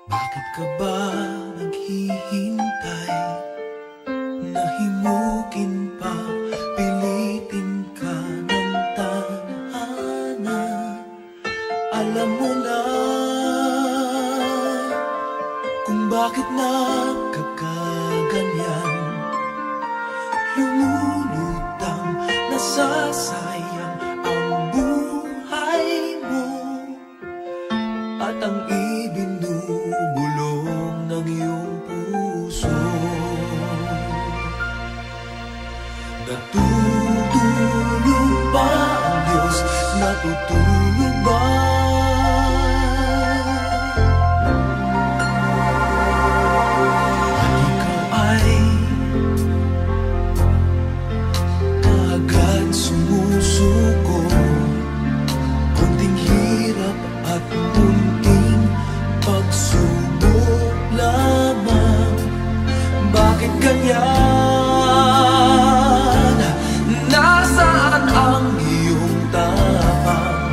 Bakit ka ba naghihintay? Nahimukin pa, pilitin ka ng tadhana. Alam mo na kung bakit nagkakaganyan. Lumulutang, nasasayang ang buhay mo at ang ibinubulong ng iyong puso. Natutulog ba ang Diyos? Natutulog ba? At ikaw ay kaagad sumusuko. Kunting hirap at kunting pagsubok lamang. Bakit ganyan? Nasaan ang iyong tapang?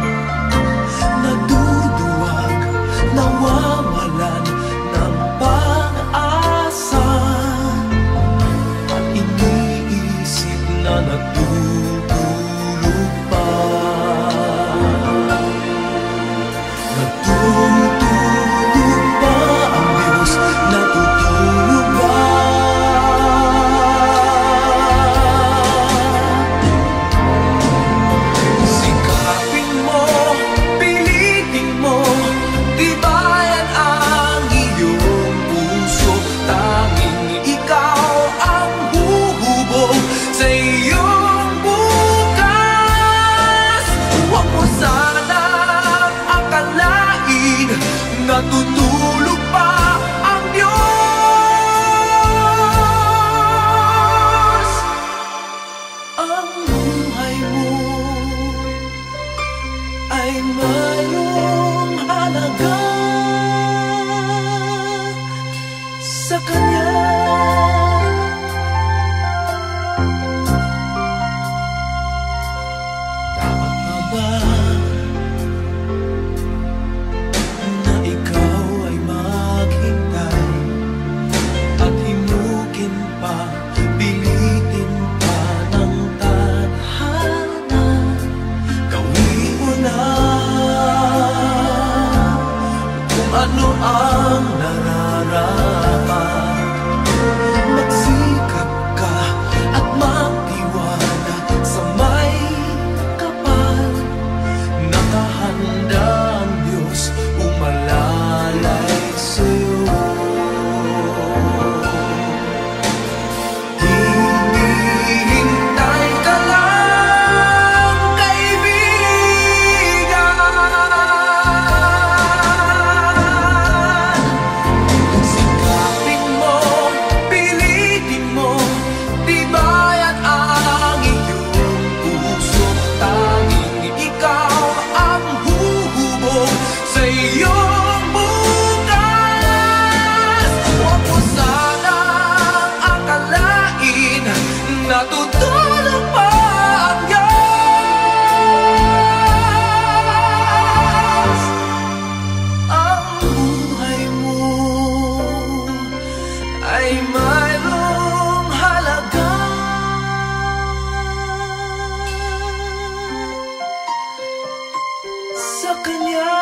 Naduduwag, nawawalan ng pag-asa, at iniisip na natutulog pa. Natutulog ba ang Diyos? Natutulog ba? Sikapin mo, pilitin mo, tibayan ang iyong puso. Tanging ikaw ang huhubog sa iyong bukas. Huwag mo sanang akalain natutulog pa ang Diyos. Ang buhay mo ay mayroong halaga sa Kanya. Dapat pa ba na ikaw ay maghintay at himukin pa, pilitin pa ng tadhana? Gawin mo na kung ano ang nararapat. Magsikap ka at magtiwala sa may kapal. Nakahanda ang Diyos umalalay sa'yo. Hinihintay ka lang, kaibigan. Sikapin mo, pilitin mo, tibayan ang iyong puso. Tanging ikaw ang huhubog sa iyong bukas. Huwag mo sanang akalain natutulog pa ang Diyos. Ang buhay mo ay mayroong halaga sa Kanya.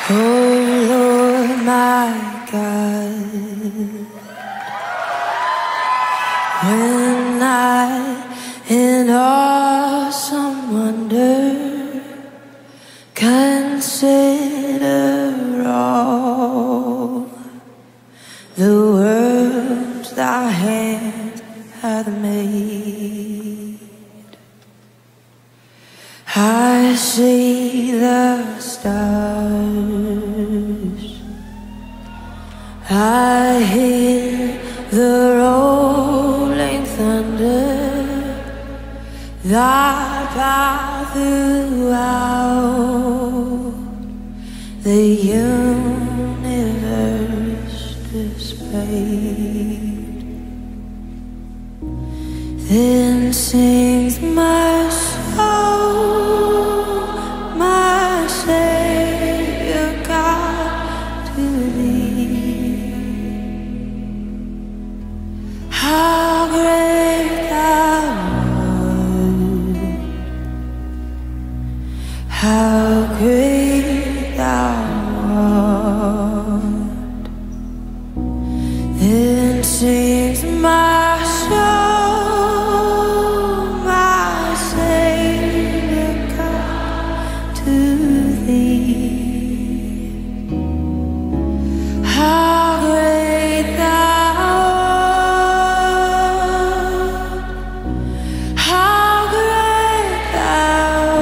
Oh Lord my God, when I in awesome wonder consider all the worlds thy hand hath made, I see the stars, I hear the rolling thunder, thy power throughout the universe displayed. Then sings my soul, my Savior God, to thee. How great thou art, how great thou art. Then sings my soul, my Savior God, to thee. How great thou art, how great thou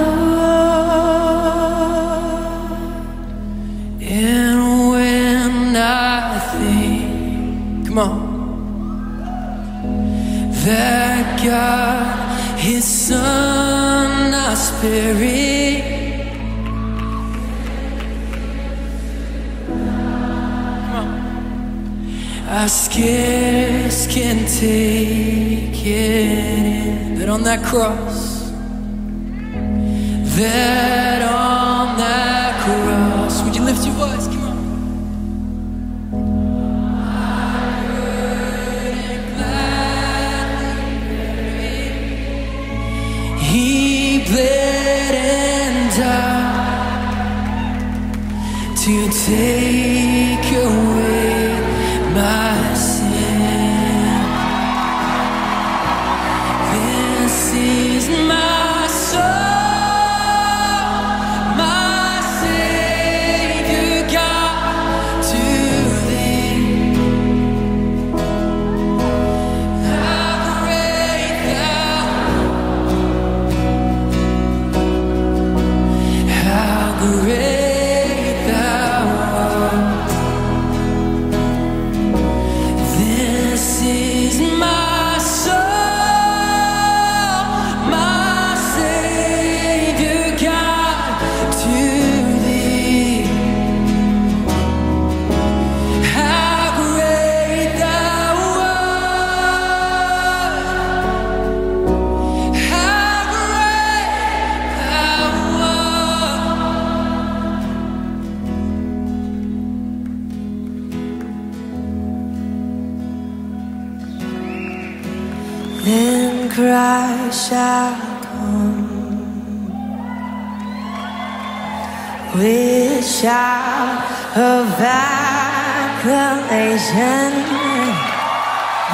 art. And when I think, come on, that God, His Son, our Spirit, come on, I scarce can take it in. That on that cross, that on that cross, would you lift your voice? Come on. He bled and died to take away my sin. This is my soul, my Savior God, to thee. How great thou, how great thou art. This is my soul, my Savior God, to thee. How great thou art, how great thou art. Then Christ shall come with shout of acclamation,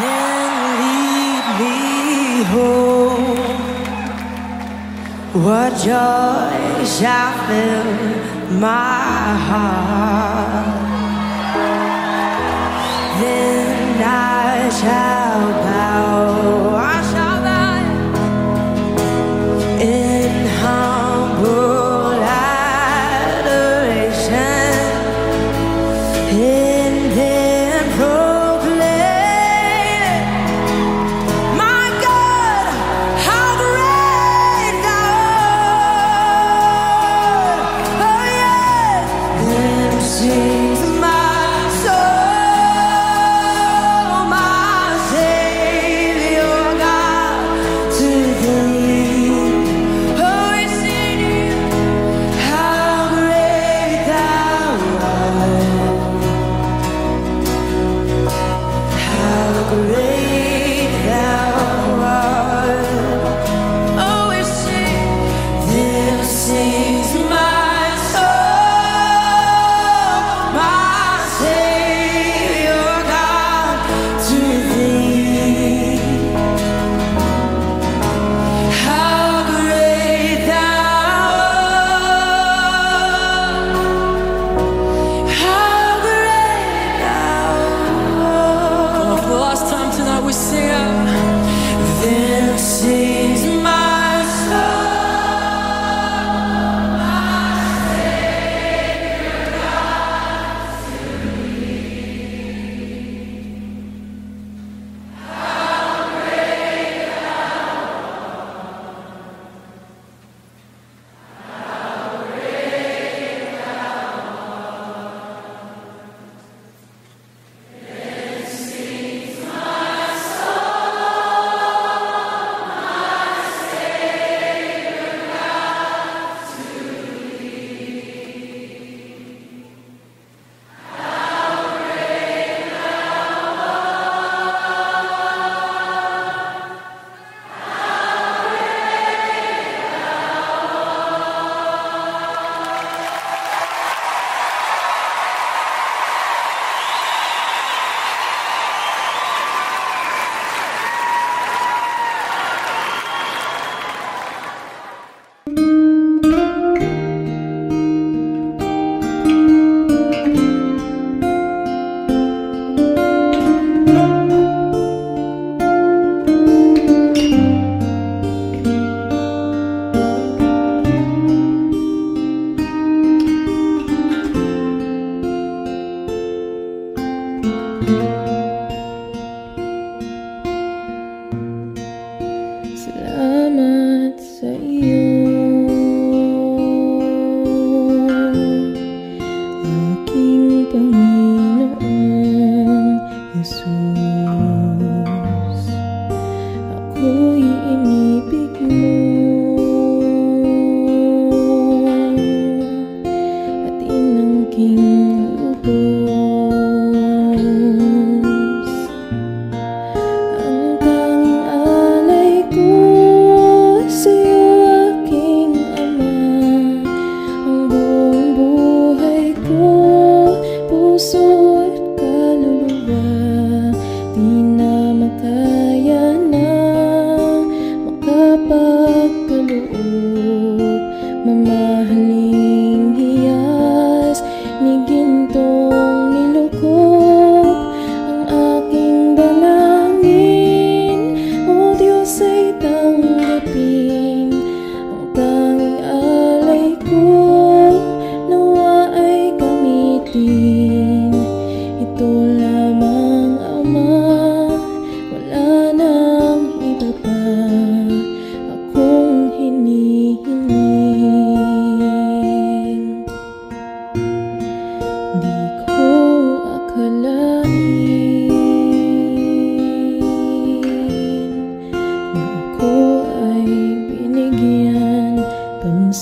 then lead me home. What joy shall fill my heart? Then I shall bow, I shall bow in humble adoration, and then proclaim, my God, how great thou art. Oh yes, then sings my soul, my Savior God, to thee. Oh, we sing you, how great thou art, how great thou art. Oh, we sing, this is my soul, my Savior God, to thee. How great thou art, how great thou art. Come on, for the last time tonight we sing out. This is my soul,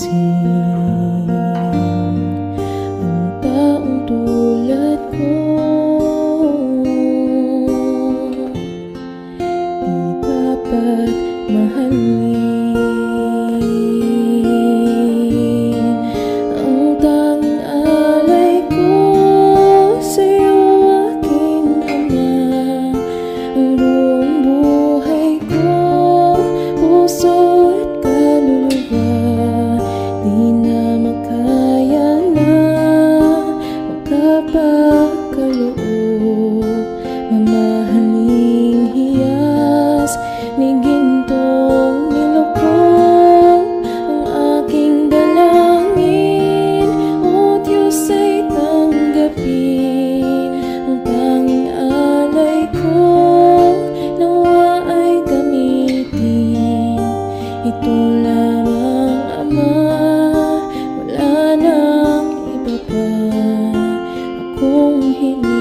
mapansin ang taong tulad ko. Di dapat mahalin. Ang tanging alay ko sa'yo, aking ama. Ang buong buhay ko, puso at kaluluwa, di na makaya na magkapagkaloob. Mamahaling hiyas ni gintong nilukod ang aking dalangin. O Diyos ay tanggapin ang tanging alay ko, nawa ay gamitin. Ito lamang, Ama, wala nang iba pa akong hinihiling.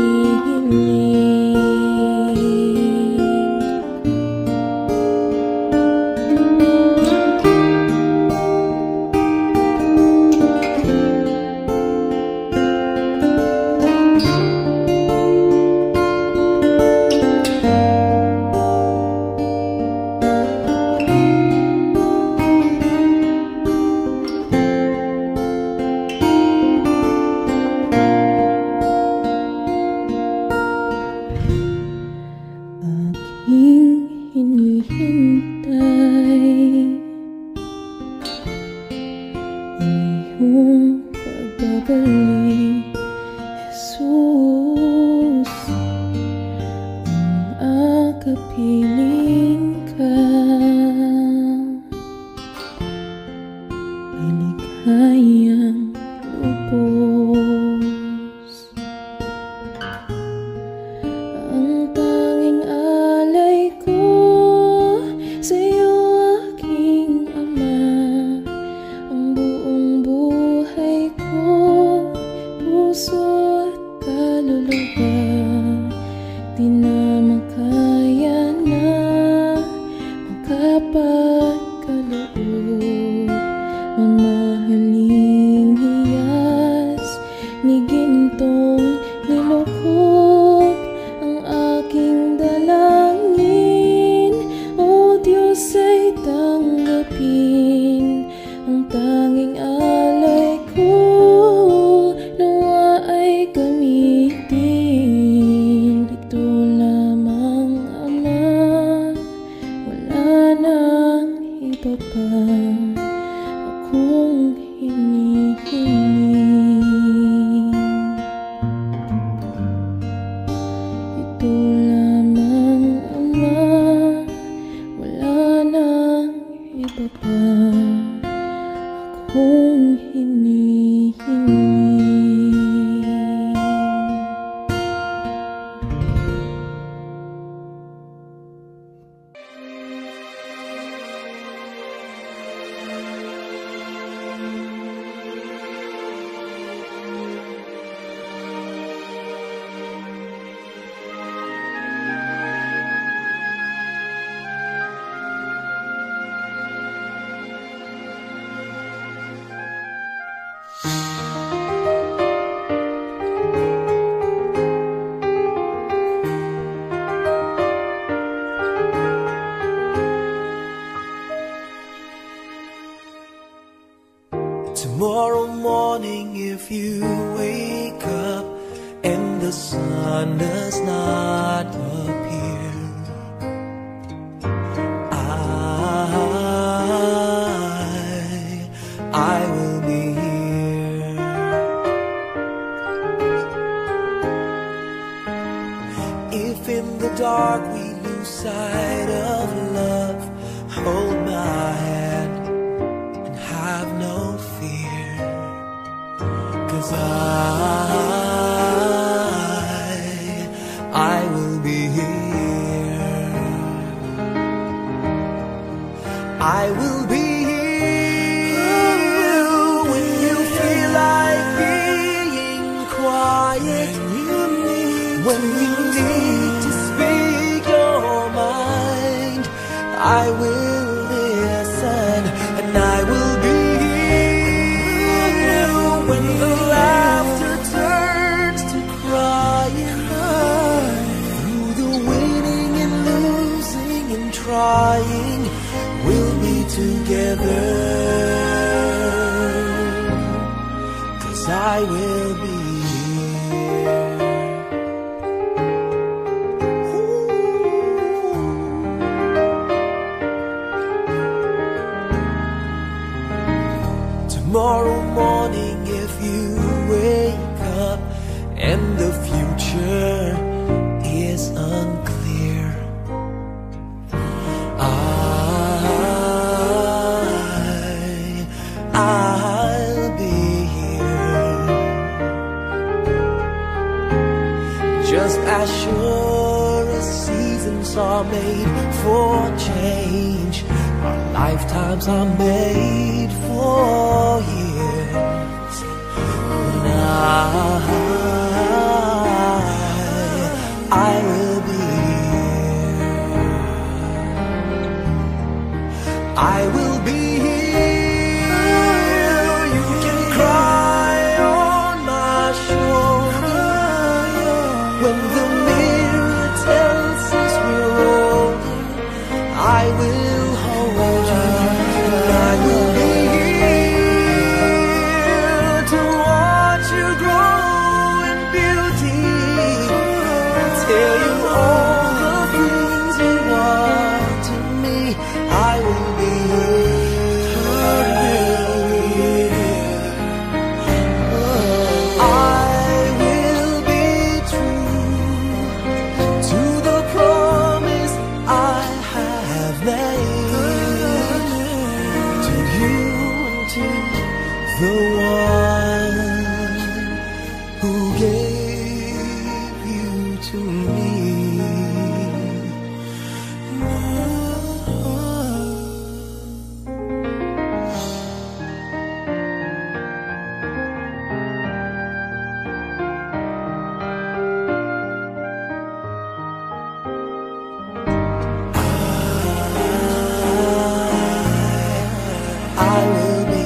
Aking hinihintay ang iyong pagbabalik, Jesus. Ang akapiling ka ay ligayang lubos. Ang tanging alay ko sa'yo, aking Ama. Ang buong buhay ko, puso at kaluluwa, di na makaya na magkapagkaloob. Mamahaling hiyas ni gintong nilukod ang aking dalangin. O Diyos ay tanggapin ang tanging alay ko, nawa ay gamitin. Ito lamang, Ama, wala nang iba pa akong hinihiling. Ito lamang, Ama, wala nang iba pa akong hinihiling. Tomorrow morning, if you wake up and the sun does not appear, I will be here. If in the dark we lose sight of love, hold my hand and have no fear, 'cause I will be here. I will be here when you feel like being quiet, when you need to speak your mind. I will listen and I will be here. I will be here. Tomorrow morning, if you wake up and the future is unclear, I'll be here. Just as sure as seasons are made for change, our lifetimes are made for years. And I will be here. I will be here. You can cry on my shoulder when the mirror tells us we're older. I will hold you. I will be here to watch you grow in beauty, tell you all the things you are to me. I will be the one who gave you to me. I will be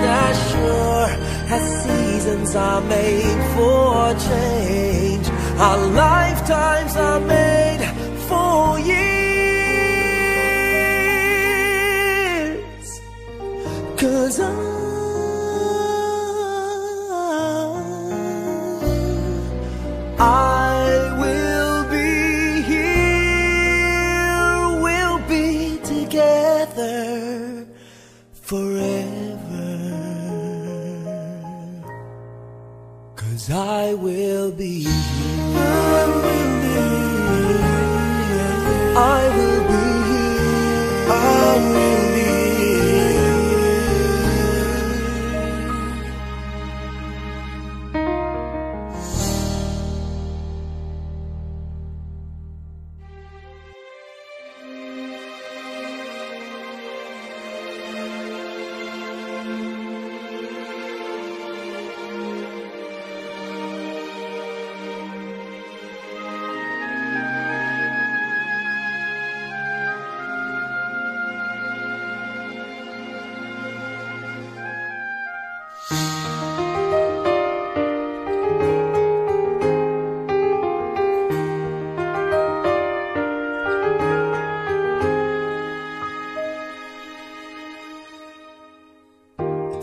as sure as seasons are made for change, our lifetimes are made for years. 'Cause I will be here, we'll be together forever. 'Cause I will be here. I will be here. I will be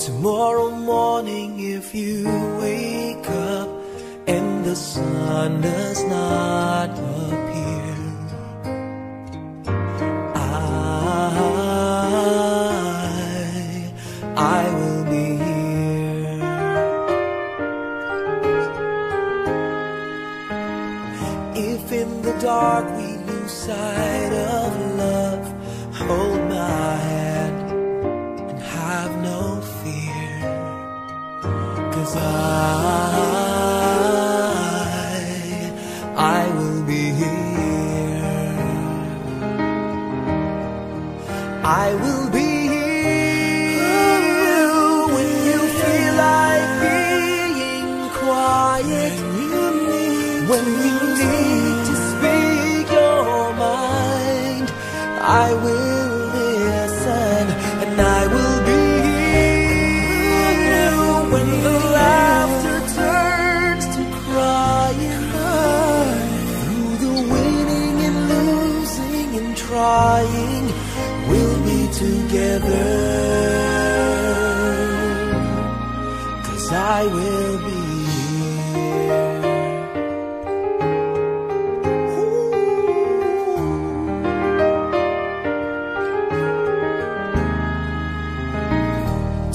tomorrow morning, if you wake up and the sun does not appear, I will be here. If in the dark we lose sight of love, hold my hand and have no fear. 'Cause I will be here. I will be here when you feel like being quiet, when you need to speak your mind. I will listen, and I will be here when the laughter turns to crying, through the winning and losing and trying. We'll be together, 'cause I will be here.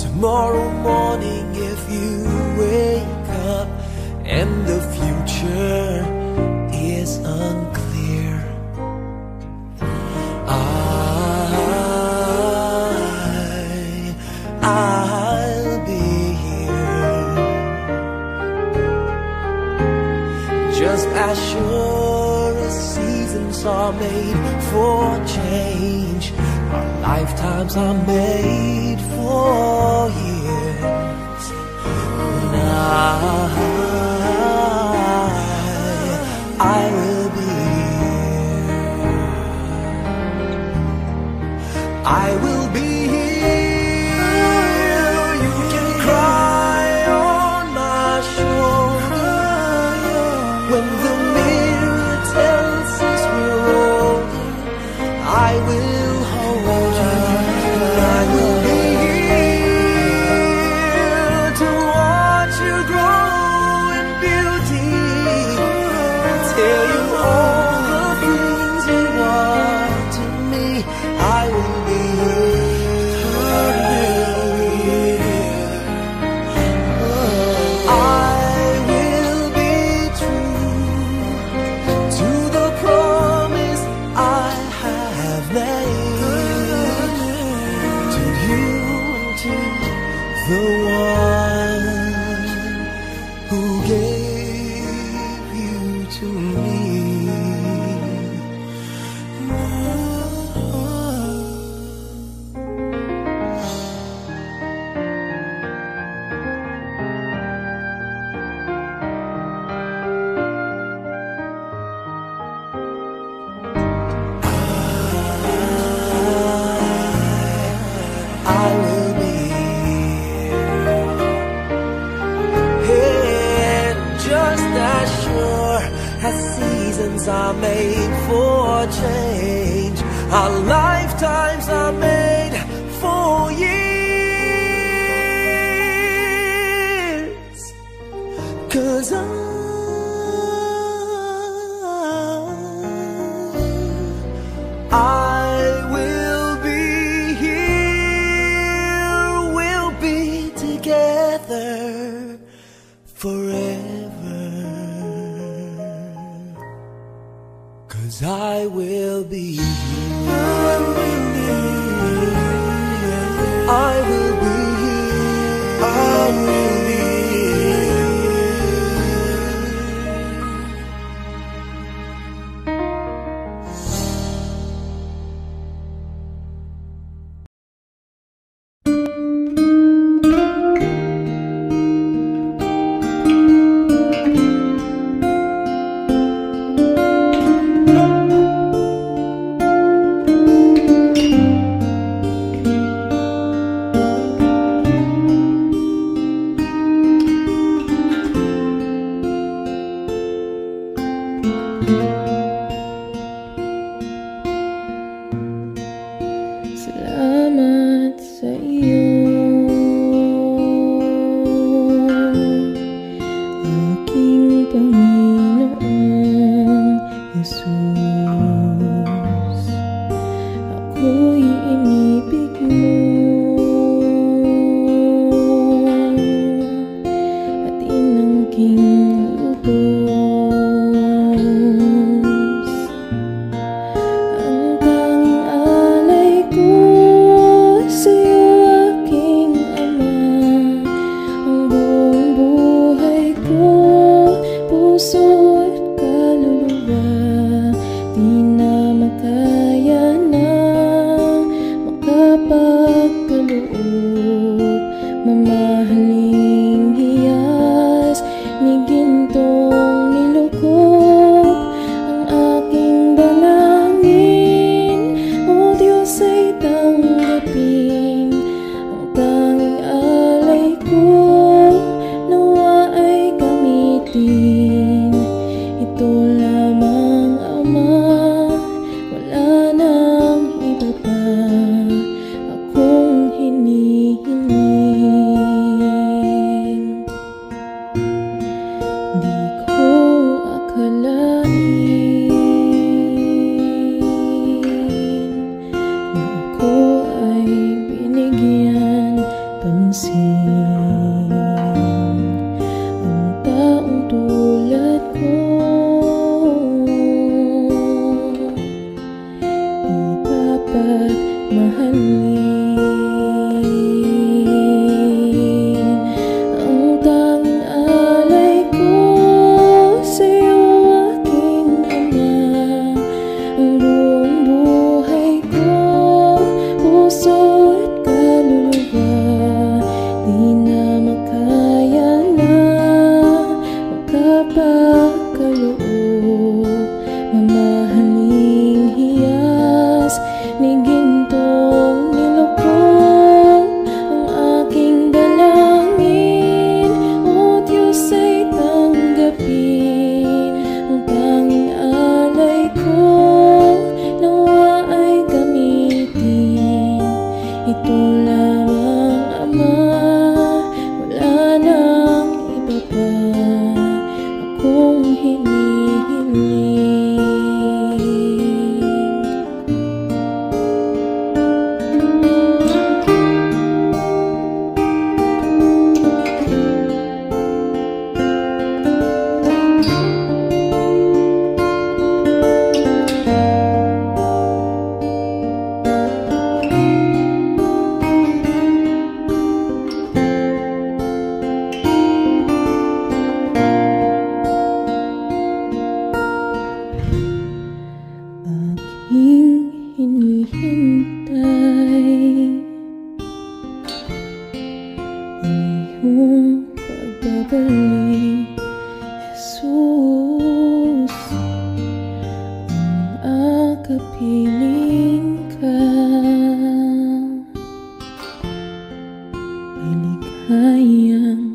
Tomorrow morning, if you wake up and the future is unclear, I'll be here. Just as sure as seasons are made for change, our lifetimes are made for years. And I will be here. I will be here. You can cry on my shoulder when the mirror tells us we're older. I will hold you. I will be here to watch you grow in beauty, tell you all the things you are to me. I will be the one who gave you to me. I will be as seasons are made for change, our lifetimes are made for years. 'Cause I will be here, we'll be together forever. 'Cause I will be here. I will be here. I will be Salamat sa iyo, aking Panginoong Jesus. Ako'y inibig mo at inangking lubos. Ang tanging alay ko sa'yo, aking Ama. Ang buong buhay ko, puso at kaluluwa, di na makaya na makapag mahalin. Ang tanging alay ko sa'yo, aking Ama. Ang buong buhay ko, puso at kaluluwa, di na makaya na makapagkaloob. Mamahaling hiyas ni gintong nilukod ang aking dalangin. O Diyos ay tanggapin ang tanging alay ko, nawa ay gamitin. Ito lamang, Ama, wala nang iba pa akong hinihiling. Aking hinihintay ang iyong pagbabalik, Jesus. Ang akapiling ka ay ligayang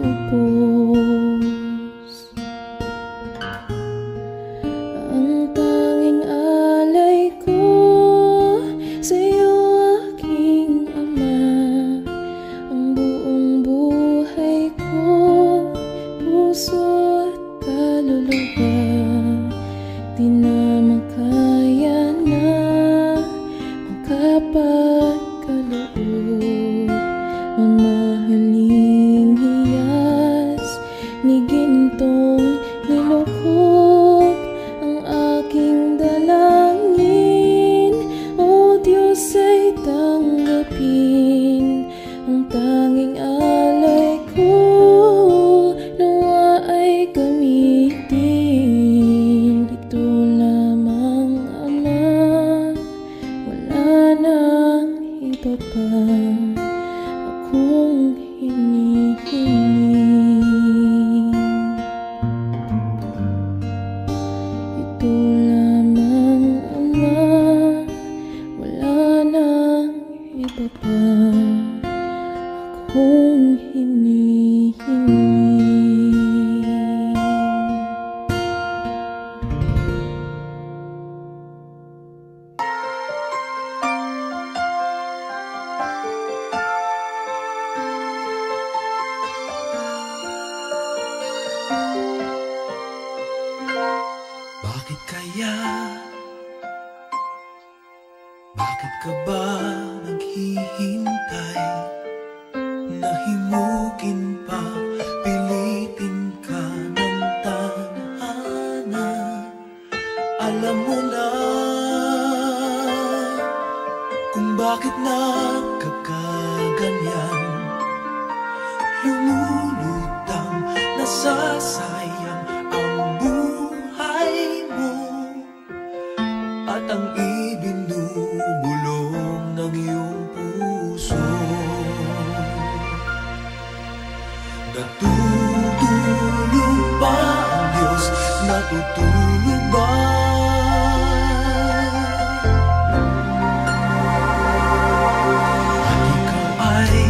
lubos. Ang tanging alay ko sa'yo, aking Ama. Ang buong buhay ko, puso at kaluluwa, di na makaya na makapagkaloob. Mamahaling hiyas ni gintong nilukod ang aking dalangin. O Diyos ay tanggapin ang tanging alay ko, nawa ay gamitin. Ito lamang, Ama, wala nang iba pa akong hinihiling. Ito lamang, Ama, wala nang iba pa akong hinihiling. Bakit kaya? Bakit ka ba naghihintay? Nahimukin pa, pilitin ka ng tadhana. Alam mo na kung bakit nagkakaganyan. Lumulutang, nasasayang ang buhay mo at ang ibinubulong ng iyong puso. Natutulog ba ang Diyos? Natutulog ba? At ikaw ay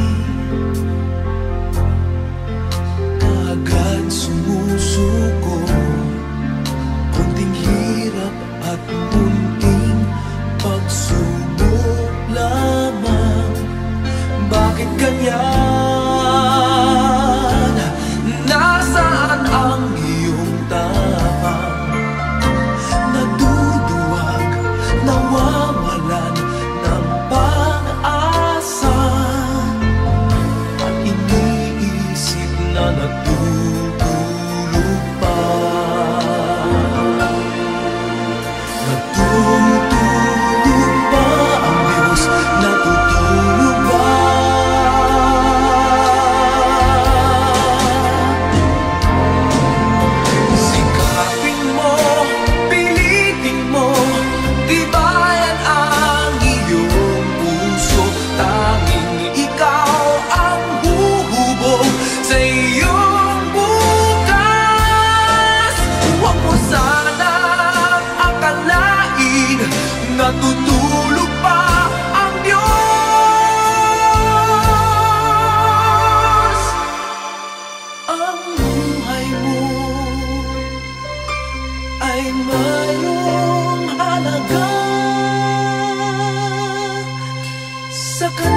agad sumusuko. Kunting hirap at munting pagsubok lamang. Bakit ganyan? Nasaan ang iyong tapang? Naduduwag, nawawalan ng pag-asa, at iniisip na natutulog pa. Natutulog ba sa